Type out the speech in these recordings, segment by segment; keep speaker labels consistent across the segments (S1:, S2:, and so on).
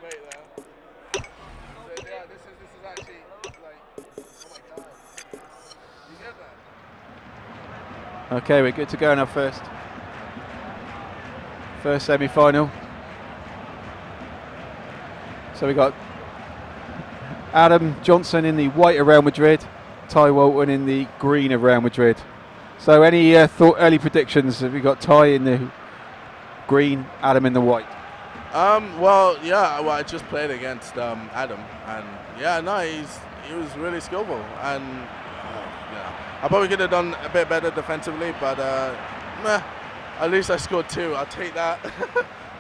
S1: wait there. So, yeah, this is actually like, oh my god. You get that?
S2: Okay, we're good to go in our first semi-final. So we got Adam Johnston in the white of Real Madrid, Ty Walton in the green of Real Madrid. So any early predictions? Have we got Ty in the green, Adam in the white?
S1: Well, I just played against Adam, and yeah, no, he was really skillful, and I probably could have done a bit better defensively, but at least I scored 2. I'll take that,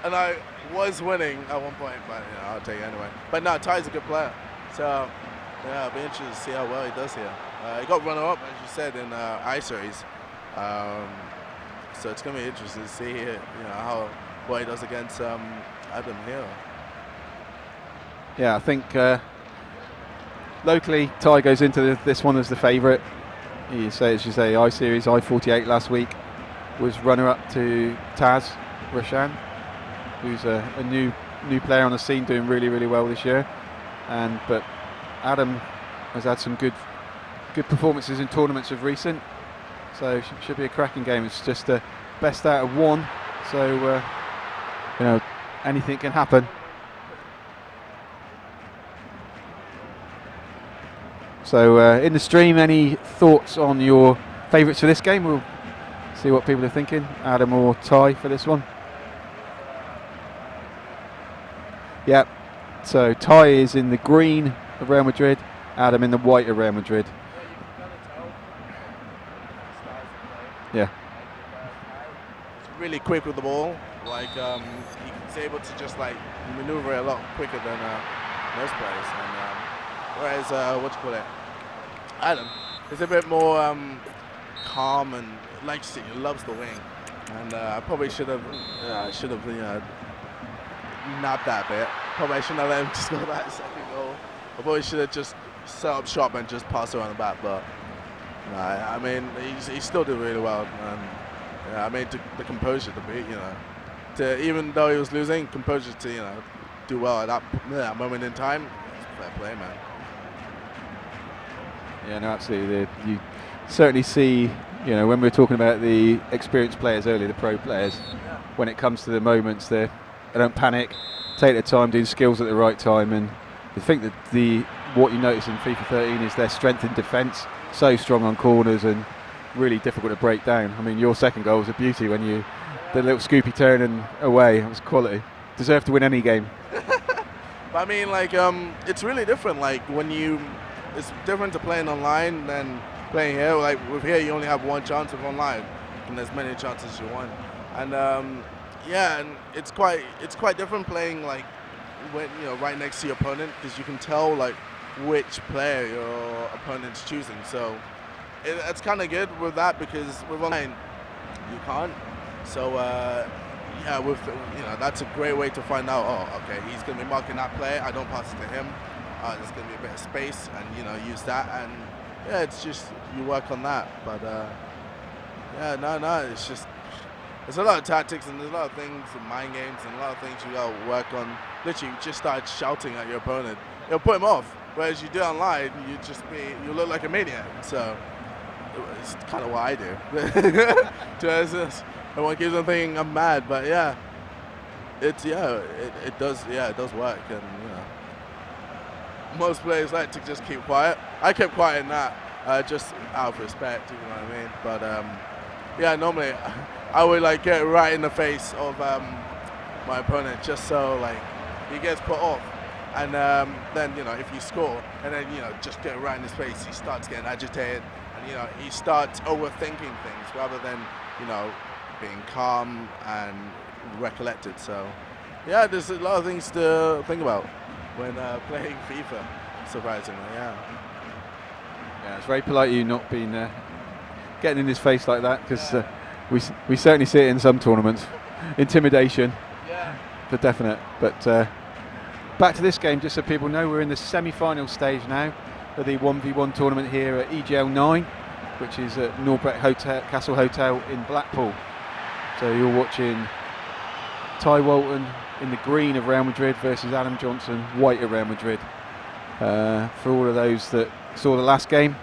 S1: and I was winning at one point, but I'll take it anyway. But no, Ty's a good player, so yeah, I'll be interested to see how well he does here. He got runner-up, as you said, in I-Series, so it's gonna be interesting to see how well he does against Adam here.
S2: Yeah, I think locally Ty goes into this one as the favourite. As you say, I-Series, I-48 last week was runner-up to Taz Roshan, who's a new player on the scene, doing really, really well this year. But Adam has had some good performances in tournaments of recent, so it should be a cracking game. It's just a best out of 1, so anything can happen. So in the stream, any thoughts on your favourites for this game? We'll see what people are thinking. Adam or Ty for this one? Yeah, so Ty is in the green of Real Madrid, Adam in the white of Real Madrid. Yeah.
S1: He's really quick with the ball. Like he's able to just like maneuver a lot quicker than most players. And whereas Adam is a bit more calm and likes it. He loves the wing. And I probably should have nabbed that bit. Probably shouldn't have let him score that second goal. I probably should have just set up shop and just pass around the back. But I mean, he still did really well. And I mean, the composure to beat, to even though he was losing, composure to do well at that moment in time. It's fair play, man.
S2: Yeah, no, absolutely. You certainly see, when we were talking about the experienced players earlier, the pro players, when it comes to the moments, they don't panic, take their time, doing skills at the right time, and I think that what you notice in FIFA 13 is their strength in defence, so strong on corners and really difficult to break down. I mean, your second goal was a beauty when the little scoopy turn and away. It was quality. Deserve to win any game.
S1: But I mean, like, it's really different. Like it's different to playing online than playing here. Like with here, you only have one chance of online, and there's many chances you want. And and it's quite different playing like when right next to your opponent, because you can tell like which player your opponent's choosing. So it's kind of good with that, because with online you can't. So that's a great way to find out. Oh, okay, he's gonna be marking that player. I don't pass it to him. There's gonna be a bit of space, and use that. And it's just you work on that. But it's just there's a lot of tactics and there's a lot of things and mind games and a lot of things you gotta work on. Literally, you just start shouting at your opponent. It'll put him off. Whereas you do online, you look like a maniac. So it's kind of what I do. Everyone keeps on thinking I'm mad, but it does work, and most players like to just keep quiet. I kept quiet in that, just out of respect, you know what I mean. But normally I would like get right in the face of my opponent, just so like he gets put off. And then if you score, and then just get right in his face, he starts getting agitated, and he starts overthinking things rather than being calm and recollected. So there's a lot of things to think about when playing FIFA, surprisingly.
S2: It's very polite you not being getting in his face like that, because we certainly see it in some tournaments. Intimidation, for definite. But back to this game, just so people know, we're in the semi-final stage now of the 1v1 tournament here at EGL9, which is at Norbrecht Castle Hotel in Blackpool. So you're watching Ty Walton in the green of Real Madrid versus Adam Johnston, white of Real Madrid. For all of those that saw the last game,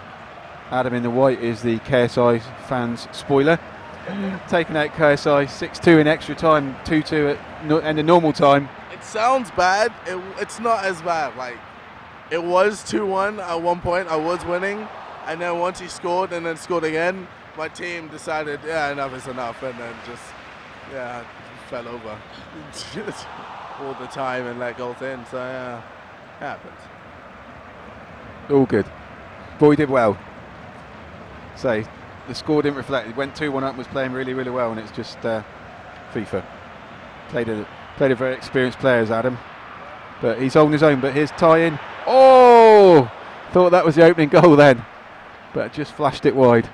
S2: Adam in the white is the KSI fans spoiler. Taking out KSI 6-2 in extra time, 2-2 at end of normal time.
S1: It sounds bad. It's not as bad. Like, it was 2-1 at one point. I was winning, and then once he scored and then scored again, my team decided, yeah, enough is enough, and then just, yeah, fell over all the time and let goals in. So yeah, it happens.
S2: All good. Boy did well. So the score didn't reflect. He went 2-1 up, was playing really, really well, and it's just FIFA. Played a very experienced player as Adam, but he's holding his own. But here's tie-in. Oh! Thought that was the opening goal then, but just flashed it wide.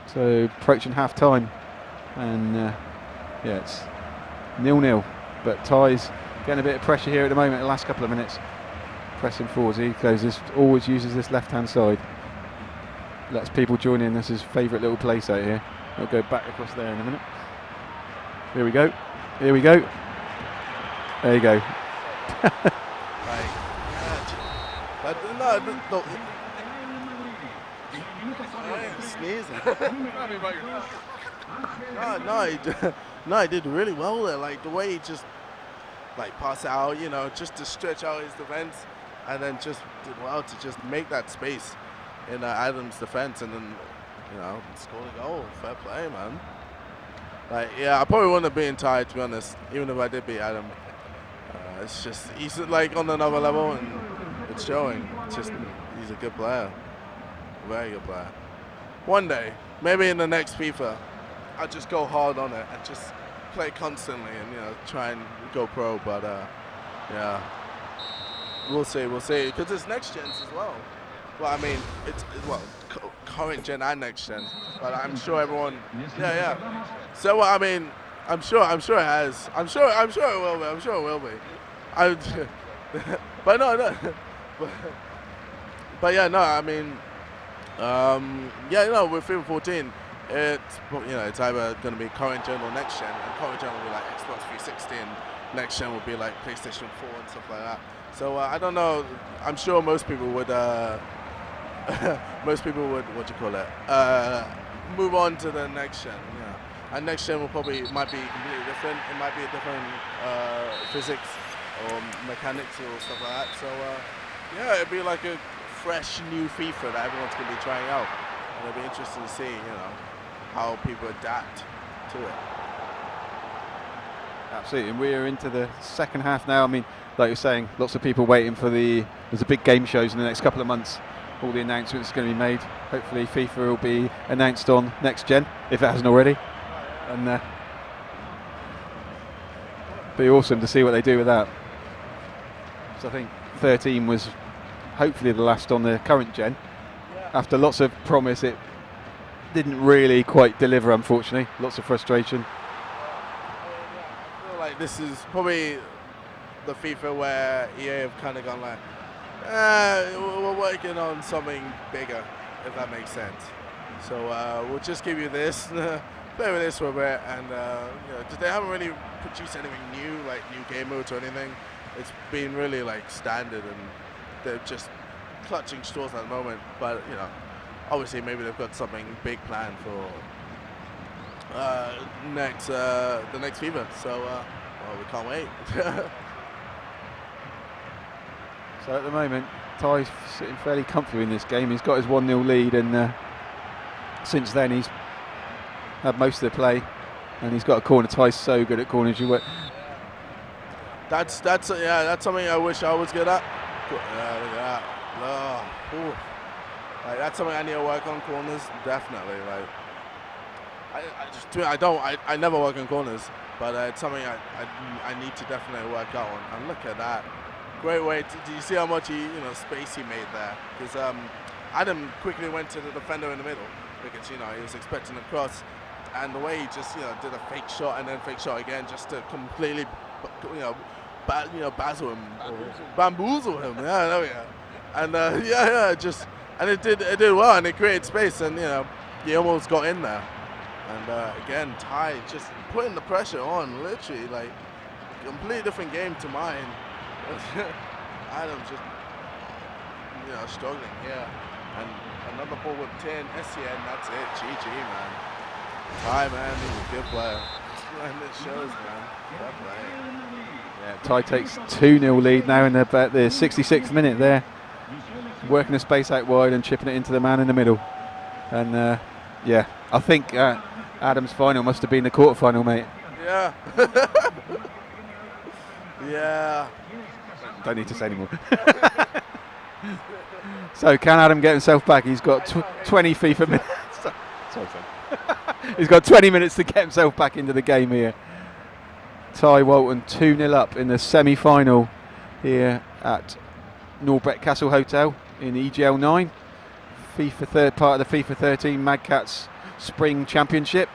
S2: So approaching half time, and yeah, it's 0-0. But Ty's getting a bit of pressure here at the moment. The last couple of minutes, pressing forwards. He always uses this left-hand side. Lets people join in. That's his favourite little place out here. He'll go back across there in a minute. Here we go. Here we go. There you go.
S1: Sneezing. No, he did really well there. Like the way he just pass it out, just to stretch out his defense, and then just did well to just make that space in Adam's defense, and then score a goal. Fair play, man. I probably wouldn't have been tired, to be honest, even if I did beat Adam. It's just he's on another level, and it's showing. It's just he's a good player, very good player. One day, maybe in the next FIFA, I'll just go hard on it and just play constantly and try and go pro. But yeah, we'll see, because it's next gens as well. Well, I mean, it's current gen and next gen, but I'm sure everyone, yeah. So I mean, I'm sure it has. I'm sure it will be. I'm sure it will be. But no. But yeah, no. I mean, with FIFA 14, it's either going to be current gen or next gen, and current gen will be like Xbox 360, and next gen will be like PlayStation 4 and stuff like that. So I don't know. I'm sure most people would. What do you call it? Move on to the next gen. Yeah, and next gen might be completely different. It might be a different physics or mechanics or stuff like that. So yeah, it'd be like a fresh new FIFA that everyone's gonna be trying out. And it'll be interesting to see, how people adapt to it.
S2: Absolutely, and we're into the second half now. I mean, like you're saying, lots of people waiting for there's a big game shows in the next couple of months. All the announcements are going to be made. Hopefully FIFA will be announced on next gen, if it hasn't already. And be awesome to see what they do with that. So I think 13 was hopefully the last on the current gen. After lots of promise, it didn't really quite deliver, unfortunately. Lots of frustration.
S1: I feel like this is probably the FIFA where EA have kind of gone like, we're working on something bigger, if that makes sense. So we'll just give you this, play with this for a bit, and they haven't really produced anything new, like new game modes or anything. It's been really standard, and they're just clutching straws at the moment. But obviously maybe they've got something big planned for the next FIFA. So we can't wait.
S2: So at the moment, Ty's sitting fairly comfortably in this game. He's got his 1-0 lead, and since then he's had most of the play, and he's got a corner. Ty's so good at corners.
S1: That's something I wish I was good at. Look at that. Oh, that's something I need to work on, corners, definitely. I never work on corners, but it's something I need to definitely work out on. And look at that. Great way. Do you see how much space he made there? Because Adam quickly went to the defender in the middle because he was expecting a cross, and the way he just did a fake shot and then fake shot again just to completely bamboozle him. Yeah, there we go. And and it did well, and it created space, and he almost got in there. And again, Ty just putting the pressure on, literally completely different game to mine. Adam's just, struggling here. And another ball with 10, SCN, that's it. GG, man. Ty, man, he's a good player. And it shows, man. Fair play.
S2: Yeah, Ty takes 2-0 lead now in about the 66th minute there. Working the space out wide and chipping it into the man in the middle. And yeah, I think Adam's final must have been the quarter-final, mate.
S1: Yeah. Yeah.
S2: Don't need to say anymore. So can Adam get himself back? He's got 20 FIFA minutes. Sorry. He's got 20 minutes to get himself back into the game here. Ty Walton 2-0 up in the semi-final here at Norbrecht Castle Hotel in EGL9. Part of the FIFA 13 Mad Catz Spring Championship.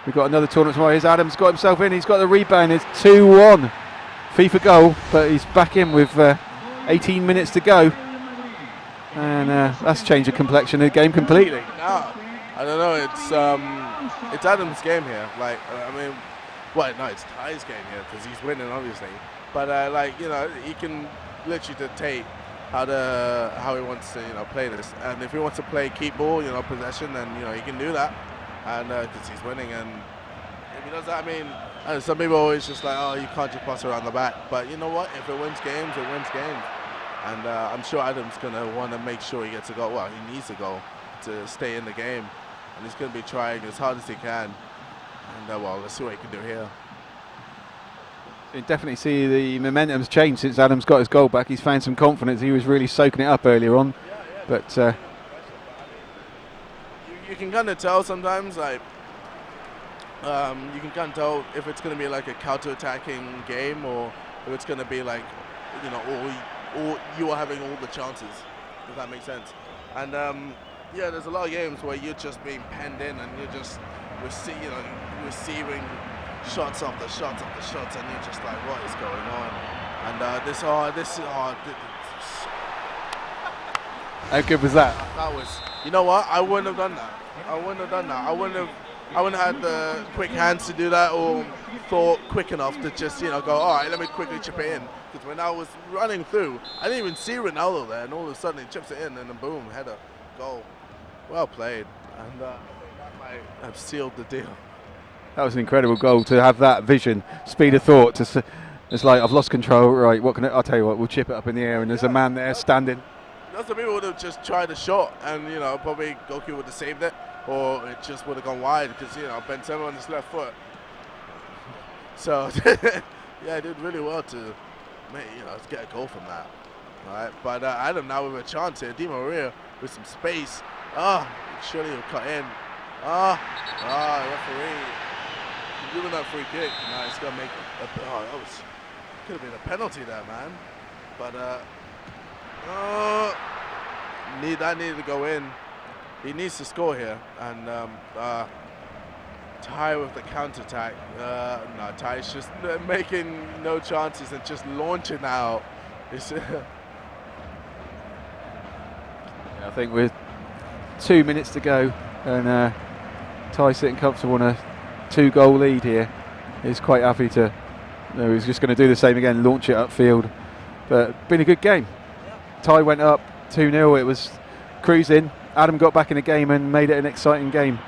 S2: We've got another tournament tomorrow. Here's Adam's got himself in. He's got the rebound. It's 2-1 FIFA goal, but he's back in with 18 minutes to go. And that's changed the complexion of the game completely.
S1: No, I don't know. It's Adam's game here. Like, it's Ty's game here because he's winning, obviously. But he can literally dictate how he wants to play this. And if he wants to play keep ball, possession, then he can do that. And because he's winning, and if he does that, some people are always just like, oh, you can't just pass around the back. But you know what? If it wins games, it wins games. And I'm sure Adam's going to want to make sure he gets a goal. Well, he needs a goal to stay in the game. And he's going to be trying as hard as he can. And, let's see what he can do here.
S2: You definitely see the momentum's changed since Adam's got his goal back. He's found some confidence. He was really soaking it up earlier on.
S1: Yeah.
S2: But
S1: you can kind of tell sometimes, you can kind of tell if it's going to be like a counter-attacking game or if it's going to be like, or you are having all the chances, if that makes sense. And there's a lot of games where you're just being penned in and you're just receiving shots after shots after shots, and you're just like, what is going on? And this is hard.
S2: How good was that?
S1: That was, you know what? I wouldn't have done that. I wouldn't have had the quick hands to do that, or thought quick enough to just, go, all right, let me quickly chip it in. Because when I was running through, I didn't even see Ronaldo there, and all of a sudden he chips it in, and then boom, header, goal. Well played. And that might have sealed the deal.
S2: That was an incredible goal to have that vision, speed of thought. It's like, I've lost control, right, I'll tell you what, we'll chip it up in the air, and there's a man there standing.
S1: Lots of people would have just tried a shot, and probably goalkeeper would have saved it, or it just would have gone wide because Ben Sema on his left foot. So yeah, he did really well to get a goal from that. All right, but Adam now with a chance here. Di Maria with some space. Surely he'll cut in. Referee giving that free kick. Now he's gonna make could have been a penalty there, man. But that needed to go in. He needs to score here, and Ty with the counter-attack. No, Ty's just making no chances and just launching out.
S2: I think with 2 minutes to go, and Ty sitting comfortable on a 2-goal lead here. He's quite happy to. He's just going to do the same again, launch it upfield. But been a good game. Ty went up 2-0. It was cruising. Adam got back in the game and made it an exciting game.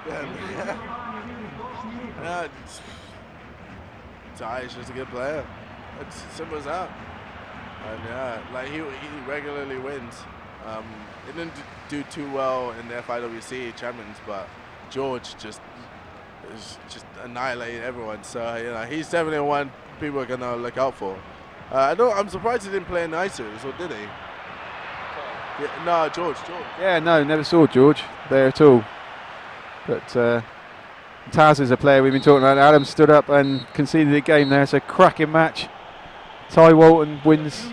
S1: Yeah, Ty is just a good player. It's simple as that. And he regularly wins. He didn't do too well in the FIWC Champions, but George just annihilated everyone. So he's definitely one people are gonna look out for. I'm surprised he didn't play in the ice series, or did he? Yeah, no, George.
S2: Yeah, no, never saw George there at all. But Taz is a player we've been talking about. Adam stood up and conceded a game there. It's a cracking match. Ty Walton wins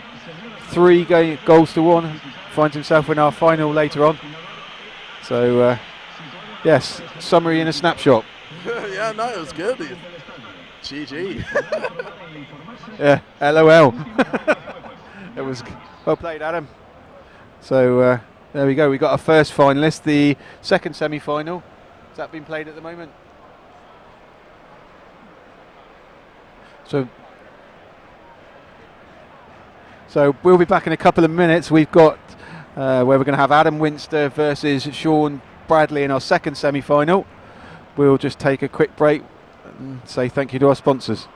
S2: 3 goals to 1. Finds himself in our final later on. So, yes, summary in a snapshot.
S1: Yeah, no, it was good. GG.
S2: Yeah, LOL. It was well played, Adam. So there we go. We got our first finalist. The second semi-final. Has that been played at the moment? So we'll be back in a couple of minutes. We've got where we're going to have Adam Winster versus Sean Bradley in our second semi-final. We'll just take a quick break and say thank you to our sponsors.